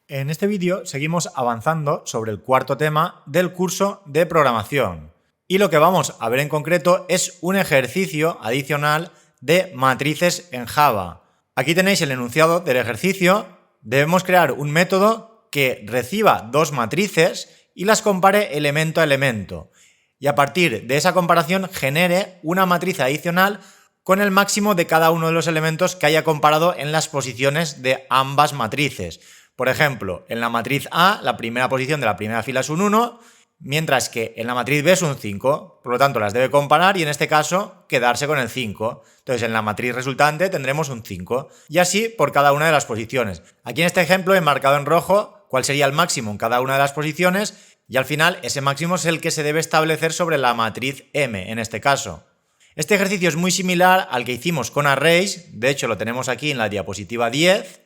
En este vídeo seguimos avanzando sobre el cuarto tema del curso de programación. Y lo que vamos a ver en concreto es un ejercicio adicional de matrices en Java. Aquí tenéis el enunciado del ejercicio. Debemos crear un método que reciba dos matrices y las compare elemento a elemento. Y a partir de esa comparación genere una matriz adicional con el máximo de cada uno de los elementos que haya comparado en las posiciones de ambas matrices. Por ejemplo, en la matriz A, la primera posición de la primera fila es un 1, mientras que en la matriz B es un 5. Por lo tanto, las debe comparar y en este caso quedarse con el 5. Entonces, en la matriz resultante tendremos un 5. Y así por cada una de las posiciones. Aquí en este ejemplo he marcado en rojo cuál sería el máximo en cada una de las posiciones y al final ese máximo es el que se debe establecer sobre la matriz M, en este caso. Este ejercicio es muy similar al que hicimos con arrays, de hecho lo tenemos aquí en la diapositiva 10.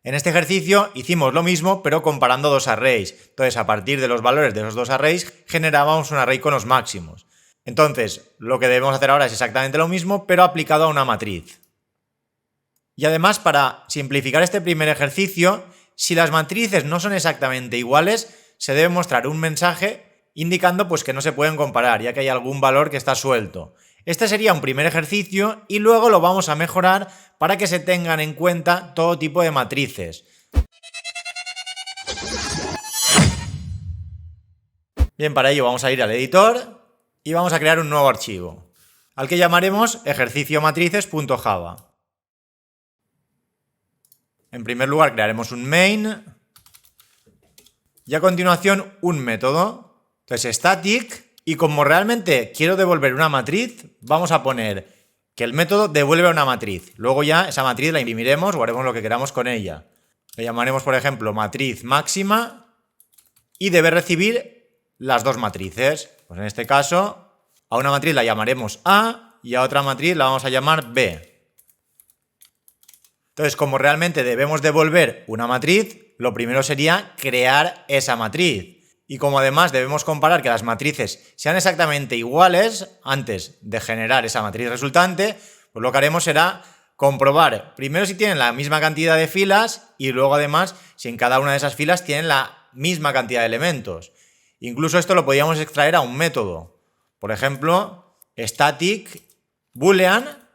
En este ejercicio hicimos lo mismo, pero comparando dos arrays. Entonces, a partir de los valores de esos dos arrays, generábamos un array con los máximos. Entonces, lo que debemos hacer ahora es exactamente lo mismo, pero aplicado a una matriz. Y además, para simplificar este primer ejercicio, si las matrices no son exactamente iguales, se debe mostrar un mensaje indicando pues, que no se pueden comparar, ya que hay algún valor que está suelto. Este sería un primer ejercicio y luego lo vamos a mejorar para que se tengan en cuenta todo tipo de matrices. Bien, para ello vamos a ir al editor y vamos a crear un nuevo archivo, al que llamaremos ejerciciomatrices.java. En primer lugar crearemos un main y a continuación un método. Entonces static. Y como realmente quiero devolver una matriz, vamos a poner que el método devuelve una matriz. Luego ya esa matriz la imprimiremos o haremos lo que queramos con ella. Le llamaremos, por ejemplo, matriz máxima y debe recibir las dos matrices. Pues en este caso, a una matriz la llamaremos A y a otra matriz la vamos a llamar B. Entonces, como realmente debemos devolver una matriz, lo primero sería crear esa matriz. Y como además debemos comparar que las matrices sean exactamente iguales antes de generar esa matriz resultante, pues lo que haremos será comprobar primero si tienen la misma cantidad de filas y luego además si en cada una de esas filas tienen la misma cantidad de elementos. Incluso esto lo podríamos extraer a un método. Por ejemplo, static boolean,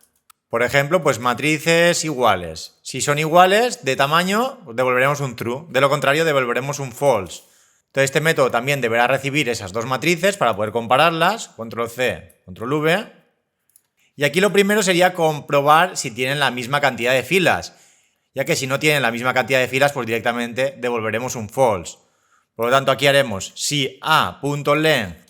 por ejemplo, pues matrices iguales. Si son iguales de tamaño, pues devolveremos un true. De lo contrario, devolveremos un false. Entonces este método también deberá recibir esas dos matrices para poder compararlas, control C, control V. Y aquí lo primero sería comprobar si tienen la misma cantidad de filas, ya que si no tienen la misma cantidad de filas, pues directamente devolveremos un false. Por lo tanto, aquí haremos si a.length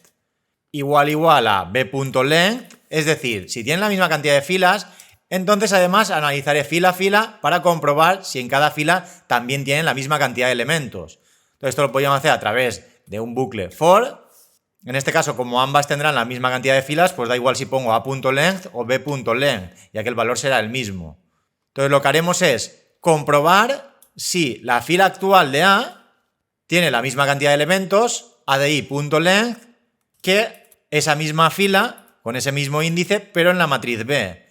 igual a b.length, es decir, si tienen la misma cantidad de filas, entonces además analizaré fila a fila para comprobar si en cada fila también tienen la misma cantidad de elementos. Esto lo podríamos hacer a través de un bucle for. En este caso, como ambas tendrán la misma cantidad de filas, pues da igual si pongo a.length o b.length, ya que el valor será el mismo. Entonces lo que haremos es comprobar si la fila actual de A tiene la misma cantidad de elementos, ADI.length, que esa misma fila con ese mismo índice, pero en la matriz B.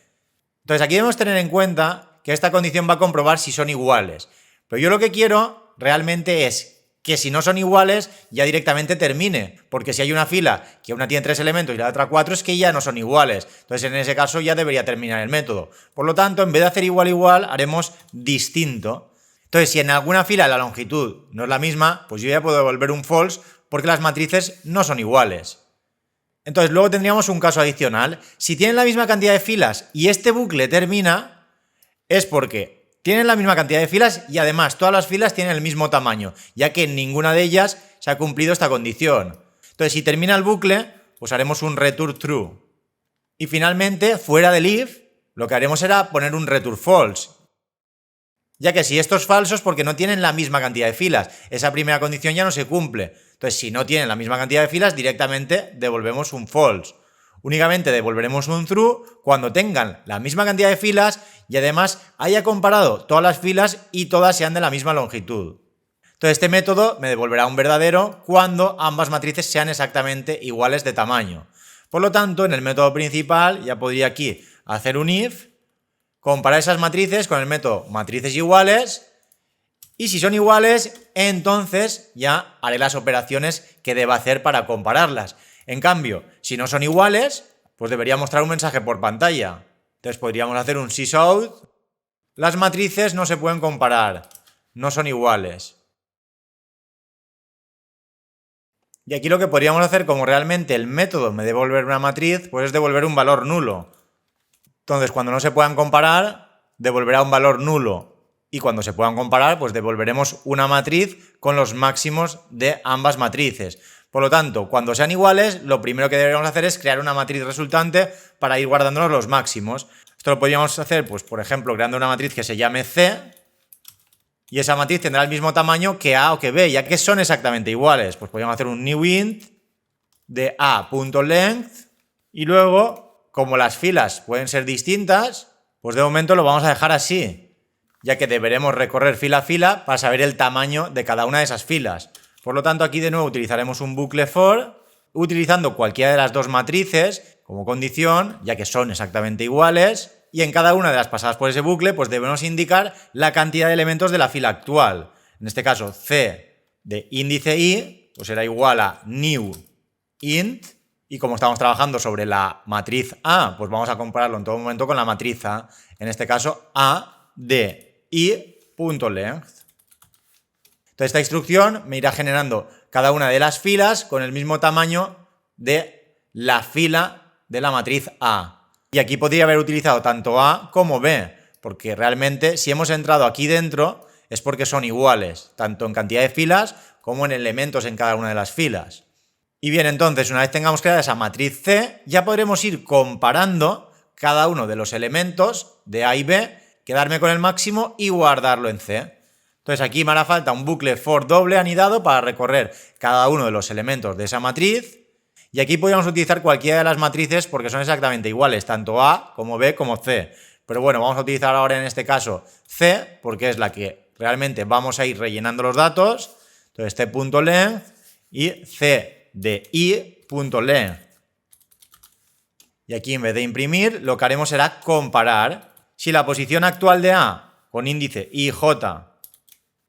Entonces aquí debemos tener en cuenta que esta condición va a comprobar si son iguales. Pero yo lo que quiero realmente es que si no son iguales ya directamente termine, porque si hay una fila que una tiene 3 elementos y la otra 4 es que ya no son iguales, entonces en ese caso ya debería terminar el método. Por lo tanto, en vez de hacer igual haremos distinto. Entonces si en alguna fila la longitud no es la misma, pues yo ya puedo devolver un false porque las matrices no son iguales. Entonces luego tendríamos un caso adicional. Si tienen la misma cantidad de filas y este bucle termina, es porque tienen la misma cantidad de filas y además todas las filas tienen el mismo tamaño, ya que en ninguna de ellas se ha cumplido esta condición. Entonces, si termina el bucle, pues haremos un return true. Y finalmente, fuera del if, lo que haremos será poner un return false, ya que si esto es falso es porque no tienen la misma cantidad de filas. Esa primera condición ya no se cumple. Entonces, si no tienen la misma cantidad de filas, directamente devolvemos un false. Únicamente devolveremos un true cuando tengan la misma cantidad de filas y además haya comparado todas las filas y todas sean de la misma longitud. Entonces este método me devolverá un verdadero cuando ambas matrices sean exactamente iguales de tamaño. Por lo tanto, en el método principal ya podría aquí hacer un if, comparar esas matrices con el método matrices iguales Y si son iguales, entonces ya haré las operaciones que deba hacer para compararlas. En cambio, si no son iguales, pues debería mostrar un mensaje por pantalla. Entonces podríamos hacer un sysout. Las matrices no se pueden comparar, no son iguales. Y aquí lo que podríamos hacer, como realmente el método me devuelve una matriz, pues es devolver un valor nulo. Entonces, cuando no se puedan comparar, devolverá un valor nulo. Y cuando se puedan comparar, pues devolveremos una matriz con los máximos de ambas matrices. Por lo tanto, cuando sean iguales, lo primero que deberíamos hacer es crear una matriz resultante para ir guardándonos los máximos. Esto lo podríamos hacer, pues, por ejemplo, creando una matriz que se llame C, y esa matriz tendrá el mismo tamaño que A o que B, ya que son exactamente iguales. Pues podríamos hacer un new int de a.length y luego, como las filas pueden ser distintas, pues de momento lo vamos a dejar así, ya que deberemos recorrer fila a fila para saber el tamaño de cada una de esas filas. Por lo tanto, aquí de nuevo utilizaremos un bucle for, utilizando cualquiera de las dos matrices como condición, ya que son exactamente iguales, y en cada una de las pasadas por ese bucle, pues debemos indicar la cantidad de elementos de la fila actual. En este caso, C de índice i, pues será igual a new int, y como estamos trabajando sobre la matriz A, pues vamos a compararlo en todo momento con la matriz A, en este caso A de i.length. Entonces esta instrucción me irá generando cada una de las filas con el mismo tamaño de la fila de la matriz A. Y aquí podría haber utilizado tanto A como B, porque realmente si hemos entrado aquí dentro es porque son iguales, tanto en cantidad de filas como en elementos en cada una de las filas. Y bien, entonces, una vez tengamos creada esa matriz C, ya podremos ir comparando cada uno de los elementos de A y B, quedarme con el máximo y guardarlo en C. Entonces aquí me hará falta un bucle for doble anidado para recorrer cada uno de los elementos de esa matriz. Y aquí podríamos utilizar cualquiera de las matrices porque son exactamente iguales, tanto A como B como C. Pero bueno, vamos a utilizar ahora en este caso C, porque es la que realmente vamos a ir rellenando los datos. Entonces t.length y C de i.length. Y aquí en vez de imprimir, lo que haremos será comparar. Si la posición actual de A con índice IJ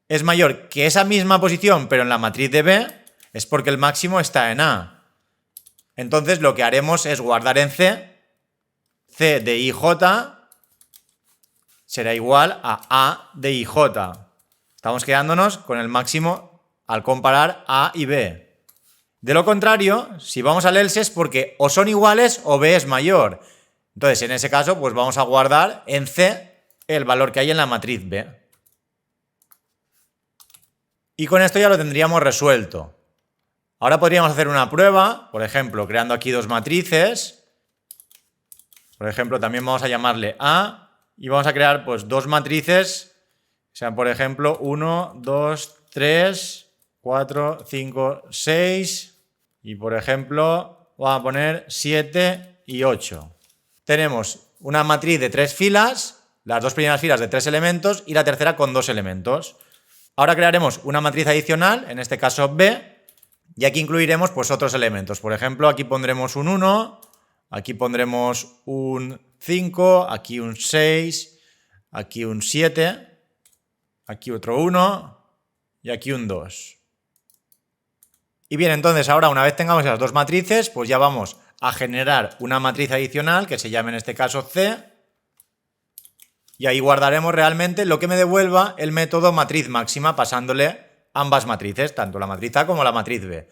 es mayor que esa misma posición, pero en la matriz de B, es porque el máximo está en A. Entonces lo que haremos es guardar en C, C de IJ será igual a A de IJ. Estamos quedándonos con el máximo al comparar A y B. De lo contrario, si vamos al else es porque o son iguales o B es mayor. Entonces en ese caso pues vamos a guardar en C el valor que hay en la matriz B. Y con esto ya lo tendríamos resuelto. Ahora podríamos hacer una prueba, por ejemplo, creando aquí dos matrices. Por ejemplo, también vamos a llamarle A y vamos a crear pues dos matrices, sean por ejemplo 1, 2, 3, 4, 5, 6 y por ejemplo vamos a poner 7 y 8. Tenemos una matriz de 3 filas, las dos primeras filas de 3 elementos y la tercera con 2 elementos. Ahora crearemos una matriz adicional, en este caso B, y aquí incluiremos pues otros elementos. Por ejemplo, aquí pondremos un 1, aquí pondremos un 5, aquí un 6, aquí un 7, aquí otro 1 y aquí un 2. Y bien, entonces ahora una vez tengamos las dos matrices, pues ya vamos a generar una matriz adicional que se llame en este caso C. Y ahí guardaremos realmente lo que me devuelva el método matriz máxima pasándole ambas matrices, tanto la matriz A como la matriz B.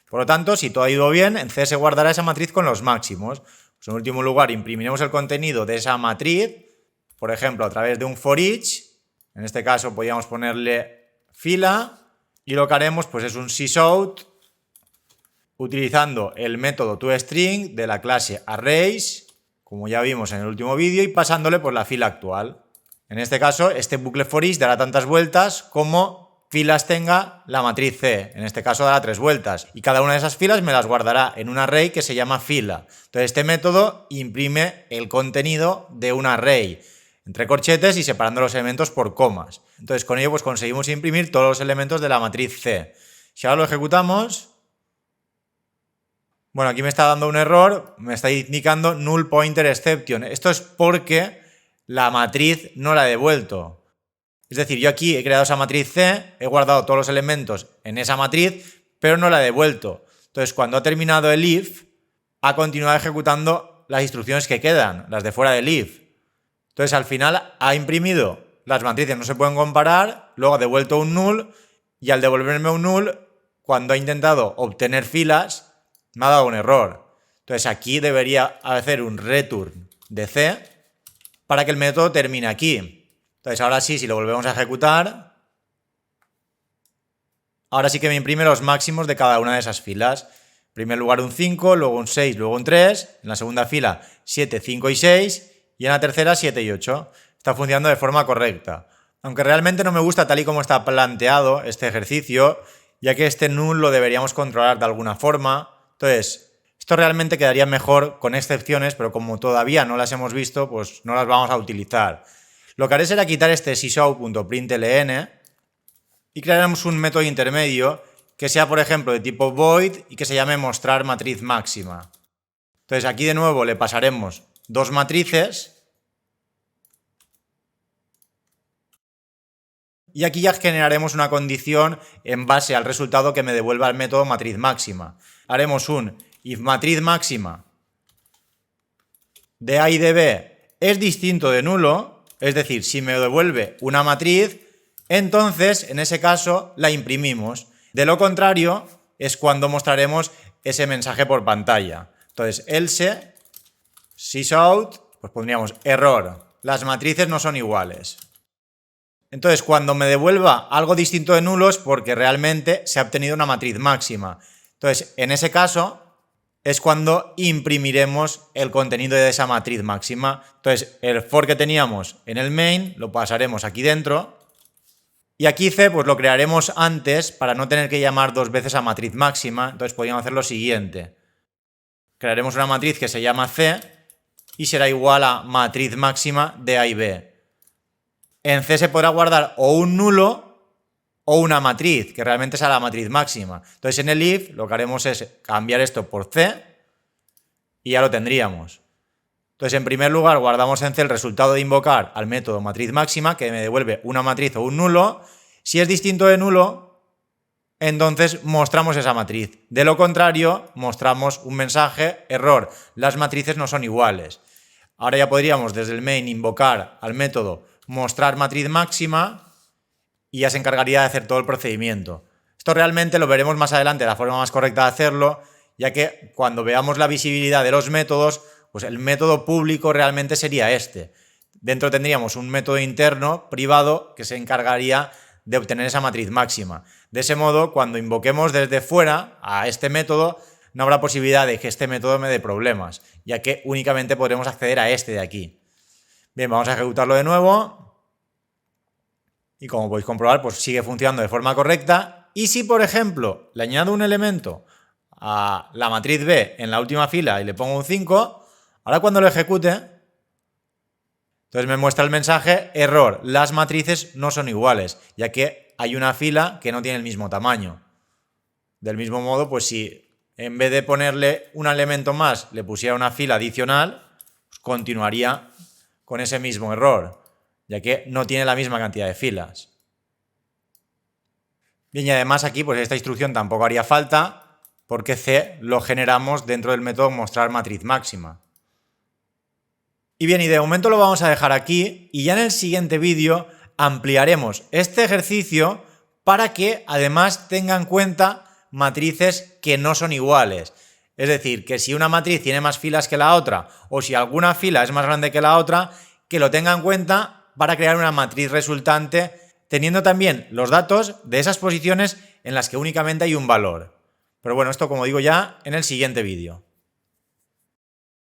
Por lo tanto, si todo ha ido bien, en C se guardará esa matriz con los máximos. Pues en último lugar, imprimiremos el contenido de esa matriz, por ejemplo, a través de un for each. En este caso podríamos ponerle fila y lo que haremos pues es un sysout utilizando el método toString de la clase arrays, como ya vimos en el último vídeo, y pasándole por la fila actual. En este caso, este bucle for each dará tantas vueltas como filas tenga la matriz C. En este caso dará 3 vueltas. Y cada una de esas filas me las guardará en un array que se llama fila. Entonces este método imprime el contenido de un array entre corchetes y separando los elementos por comas. Entonces con ello pues conseguimos imprimir todos los elementos de la matriz C. Si ahora lo ejecutamos, bueno, aquí me está dando un error, me está indicando null pointer exception. Esto es porque la matriz no la he devuelto. Es decir, yo aquí he creado esa matriz C, he guardado todos los elementos en esa matriz, pero no la he devuelto. Entonces, cuando ha terminado el if, ha continuado ejecutando las instrucciones que quedan, las de fuera del if. Entonces, al final ha imprimido, las matrices no se pueden comparar, luego ha devuelto un null, y al devolverme un null, cuando ha intentado obtener filas, me ha dado un error. Entonces, aquí debería hacer un return de C para que el método termine aquí. Entonces, ahora sí, si lo volvemos a ejecutar, ahora sí que me imprime los máximos de cada una de esas filas. En primer lugar un 5, luego un 6, luego un 3. En la segunda fila 7, 5 y 6. Y en la tercera 7 y 8. Está funcionando de forma correcta. Aunque realmente no me gusta tal y como está planteado este ejercicio, ya que este null lo deberíamos controlar de alguna forma. Entonces, esto realmente quedaría mejor con excepciones, pero como todavía no las hemos visto, pues no las vamos a utilizar. Lo que haré será quitar este sysout.println y crearemos un método intermedio que sea, por ejemplo, de tipo void y que se llame mostrar matriz máxima. Entonces aquí de nuevo le pasaremos dos matrices y aquí ya generaremos una condición en base al resultado que me devuelva el método matriz máxima. Haremos un if matriz máxima de A y de B es distinto de nulo. Es decir, si me devuelve una matriz, entonces en ese caso la imprimimos. De lo contrario, es cuando mostraremos ese mensaje por pantalla. Entonces, else sysout, pues pondríamos error, las matrices no son iguales. Entonces, cuando me devuelva algo distinto de nulo es porque realmente se ha obtenido una matriz máxima. Entonces, en ese caso es cuando imprimiremos el contenido de esa matriz máxima. Entonces, el for que teníamos en el main lo pasaremos aquí dentro. Y aquí C pues lo crearemos antes para no tener que llamar dos veces a matriz máxima. Entonces podríamos hacer lo siguiente. Crearemos una matriz que se llama C y será igual a matriz máxima de A y B. En C se podrá guardar o un nulo o una matriz, que realmente será la matriz máxima. Entonces en el if lo que haremos es cambiar esto por C y ya lo tendríamos. Entonces en primer lugar guardamos en C el resultado de invocar al método matriz máxima, que me devuelve una matriz o un nulo. Si es distinto de nulo, entonces mostramos esa matriz. De lo contrario, mostramos un mensaje, error, las matrices no son iguales. Ahora ya podríamos desde el main invocar al método mostrar matriz máxima y ya se encargaría de hacer todo el procedimiento. Esto realmente lo veremos más adelante, la forma más correcta de hacerlo, ya que cuando veamos la visibilidad de los métodos, pues el método público realmente sería este. Dentro tendríamos un método interno, privado, que se encargaría de obtener esa matriz máxima. De ese modo, cuando invoquemos desde fuera a este método, no habrá posibilidad de que este método me dé problemas, ya que únicamente podremos acceder a este de aquí. Bien, vamos a ejecutarlo de nuevo. Y como podéis comprobar, pues sigue funcionando de forma correcta. Y si, por ejemplo, le añado un elemento a la matriz B en la última fila y le pongo un 5, ahora cuando lo ejecute, entonces me muestra el mensaje error, las matrices no son iguales, ya que hay una fila que no tiene el mismo tamaño. Del mismo modo, pues si en vez de ponerle un elemento más le pusiera una fila adicional, pues continuaría con ese mismo error, ya que no tiene la misma cantidad de filas. Bien, y además aquí pues esta instrucción tampoco haría falta, porque C lo generamos dentro del método mostrar matriz máxima. Y bien, y de momento lo vamos a dejar aquí, y ya en el siguiente vídeo ampliaremos este ejercicio para que además tenga en cuenta matrices que no son iguales. Es decir, que si una matriz tiene más filas que la otra, o si alguna fila es más grande que la otra, que lo tenga en cuenta para crear una matriz resultante, teniendo también los datos de esas posiciones en las que únicamente hay un valor. Pero bueno, esto como digo ya en el siguiente vídeo.